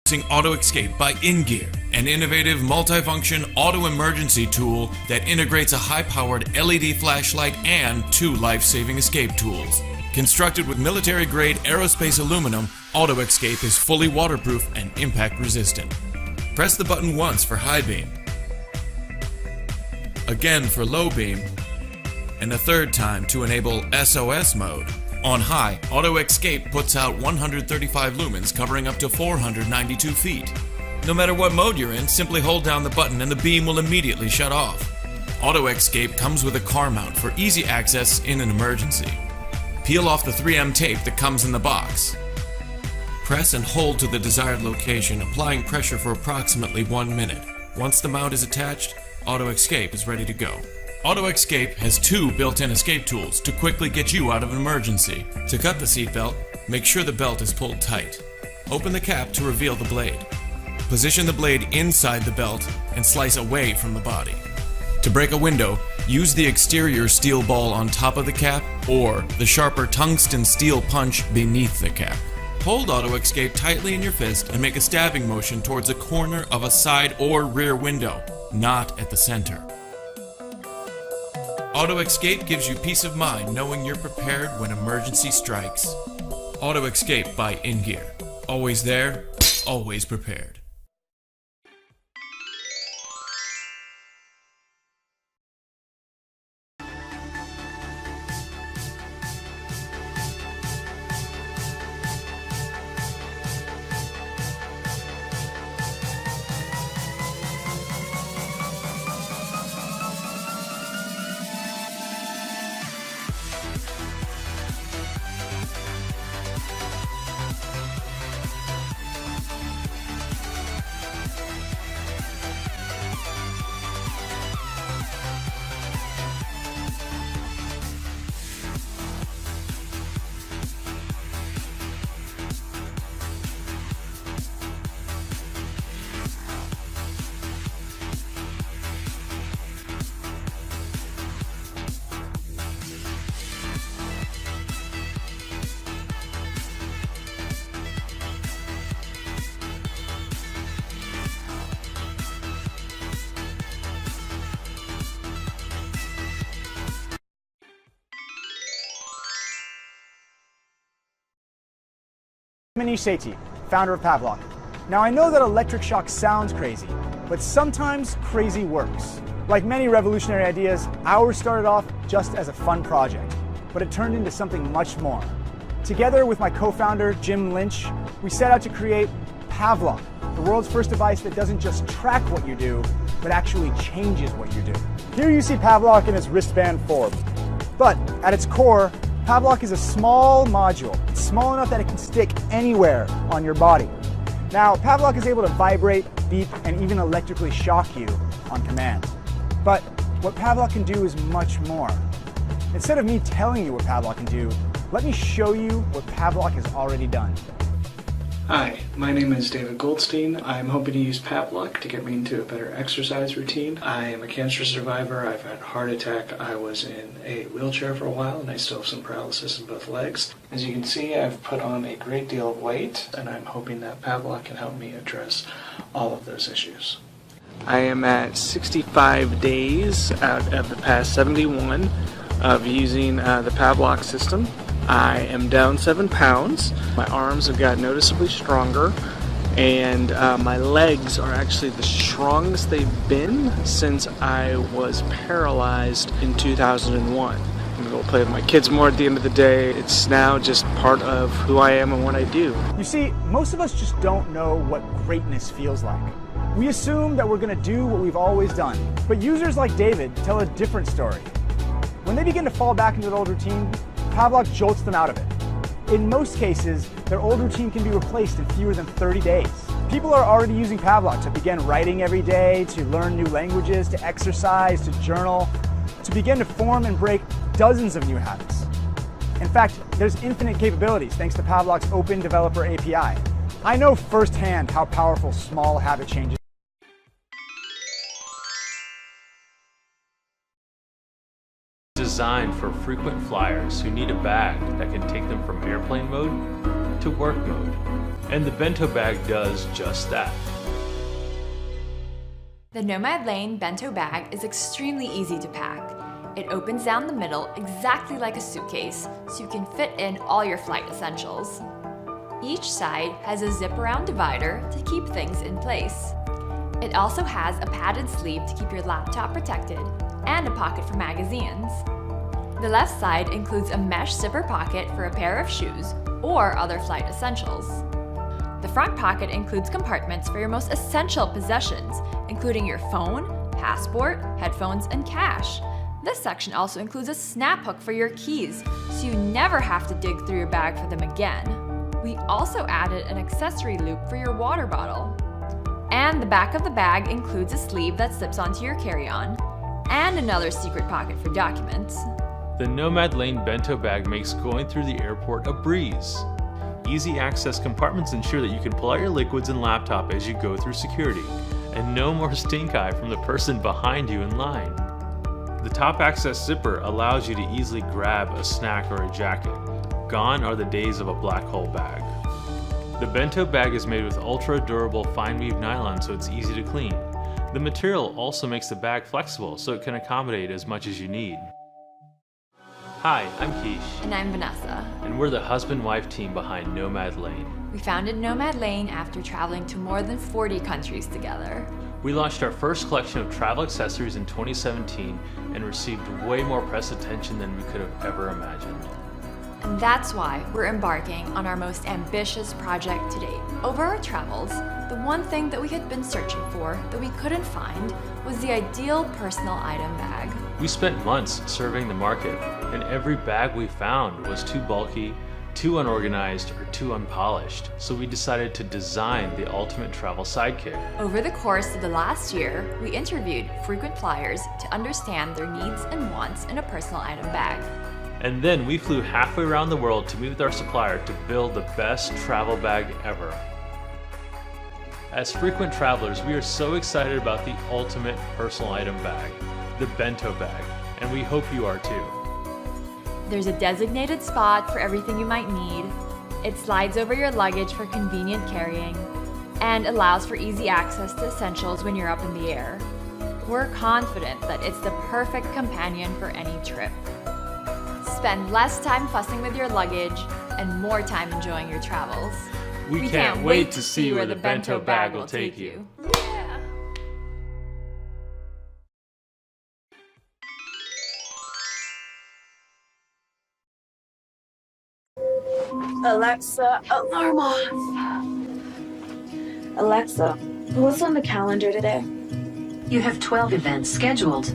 Auto Escape by InGear, an innovative multifunction auto emergency tool that integrates a high-powered LED flashlight and 2 life-saving escape tools. Constructed with military-grade aerospace aluminum, Auto Escape is fully waterproof and impact-resistant. Press the button once for high beam, again for low beam, and a third time to enable SOS mode. On high, Auto Escape puts out 135 lumens covering up to 492 feet. No matter what mode you're in, simply hold down the button and the beam will immediately shut off. Auto Escape comes with a car mount for easy access in an emergency. Peel off the 3M tape that comes in the box. Press and hold to the desired location, applying pressure for approximately 1 minute. Once the mount is attached, Auto Escape is ready to go. Auto Escape has 2 built-in escape tools to quickly get you out of an emergency. To cut the seatbelt, make sure the belt is pulled tight. Open the cap to reveal the blade. Position the blade inside the belt and slice away from the body. To break a window, use the exterior steel ball on top of the cap or the sharper tungsten steel punch beneath the cap. Hold Auto Escape tightly in your fist and make a stabbing motion towards a corner of a side or rear window, not at the center. Auto Escape gives you peace of mind knowing you're prepared when emergency strikes. Auto Escape by InGear. Always there, always prepared. Manish Sethi, founder of Pavlok. Now I know that electric shock sounds crazy, but sometimes crazy works. Like many revolutionary ideas, ours started off just as a fun project, but it turned into something much more. Together with my co-founder, Jim Lynch, we set out to create Pavlok, the world's first device that doesn't just track what you do, but actually changes what you do. Here you see Pavlok in its wristband form, but at its core, Pavlok is a small module. It's small enough that it can stick anywhere on your body. Now, Pavlok is able to vibrate, beep, and even electrically shock you on command. But what Pavlok can do is much more. Instead of me telling you what Pavlok can do, let me show you what Pavlok has already done. Hi, my name is David Goldstein. I'm hoping to use Pavlok to get me into a better exercise routine. I am a cancer survivor. I've had a heart attack. I was in a wheelchair for a while and I still have some paralysis in both legs. As you can see, I've put on a great deal of weight and I'm hoping that Pavlok can help me address all of those issues. I am at 65 days out of the past 71 of using the Pavlok system. I am down 7 pounds. My arms have got noticeably stronger, and my legs are actually the strongest they've been since I was paralyzed in 2001. I'm gonna go play with my kids more at the end of the day. It's now just part of who I am and what I do. You see, most of us just don't know what greatness feels like. We assume that we're gonna do what we've always done, but users like David tell a different story. When they begin to fall back into their old routine, Pavlok jolts them out of it. In most cases, their old routine can be replaced in fewer than 30 days. People are already using Pavlok to begin writing every day, to learn new languages, to exercise, to journal, to begin to form and break dozens of new habits. In fact, there's infinite capabilities thanks to Pavlok's open developer API. I know firsthand how powerful small habit changes designed for frequent flyers who need a bag that can take them from airplane mode to work mode. And the bento bag does just that. The Nomad Lane bento bag is extremely easy to pack. It opens down the middle exactly like a suitcase, so you can fit in all your flight essentials. Each side has a zip-around divider to keep things in place. It also has a padded sleeve to keep your laptop protected and a pocket for magazines. The left side includes a mesh zipper pocket for a pair of shoes or other flight essentials. The front pocket includes compartments for your most essential possessions, including your phone, passport, headphones, and cash. This section also includes a snap hook for your keys, so you never have to dig through your bag for them again. We also added an accessory loop for your water bottle. And the back of the bag includes a sleeve that slips onto your carry-on, and another secret pocket for documents. The Nomad Lane bento bag makes going through the airport a breeze. Easy access compartments ensure that you can pull out your liquids and laptop as you go through security, and no more stink eye from the person behind you in line. The top access zipper allows you to easily grab a snack or a jacket. Gone are the days of a black hole bag. The bento bag is made with ultra durable fine weave nylon, so it's easy to clean. The material also makes the bag flexible so it can accommodate as much as you need. Hi, I'm Keish. And I'm Vanessa. And we're the husband-wife team behind Nomad Lane. We founded Nomad Lane after traveling to more than 40 countries together. We launched our first collection of travel accessories in 2017 and received way more press attention than we could have ever imagined. And that's why we're embarking on our most ambitious project to date. Over our travels, the one thing that we had been searching for that we couldn't find was the ideal personal item bag. We spent months surveying the market, and every bag we found was too bulky, too unorganized, or too unpolished. So we decided to design the ultimate travel sidekick. Over the course of the last year, we interviewed frequent flyers to understand their needs and wants in a personal item bag. And then we flew halfway around the world to meet with our supplier to build the best travel bag ever. As frequent travelers, we are so excited about the ultimate personal item bag, the bento bag, and we hope you are too. There's a designated spot for everything you might need. It slides over your luggage for convenient carrying and allows for easy access to essentials when you're up in the air. We're confident that it's the perfect companion for any trip. Spend less time fussing with your luggage and more time enjoying your travels. We can't wait to see where the bento bag will take you. Yeah. Alexa, alarm off. Alexa, what's on the calendar today? You have 12 events scheduled.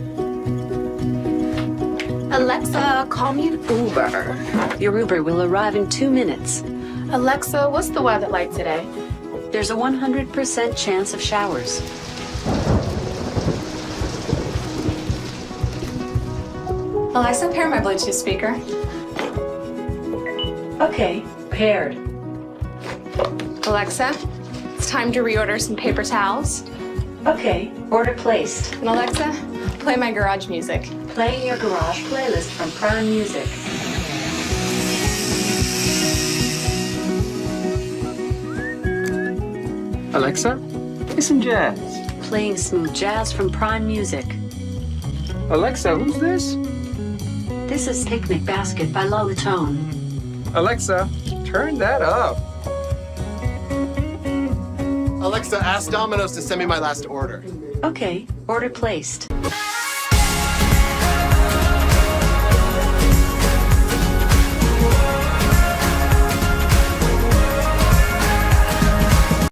Alexa, call me an Uber. Your Uber will arrive in 2 minutes. Alexa, what's the weather like today? There's a 100% chance of showers. Alexa, pair my Bluetooth speaker. Okay, paired. Alexa, it's time to reorder some paper towels. Okay, order placed. And Alexa, play my garage music. Playing your garage playlist from Prime Music. Alexa, play some jazz. Playing smooth jazz from Prime Music. Alexa, who's this? This is Picnic Basket by Lolatone. Alexa, turn that up. Alexa, ask Domino's to send me my last order. Okay, order placed.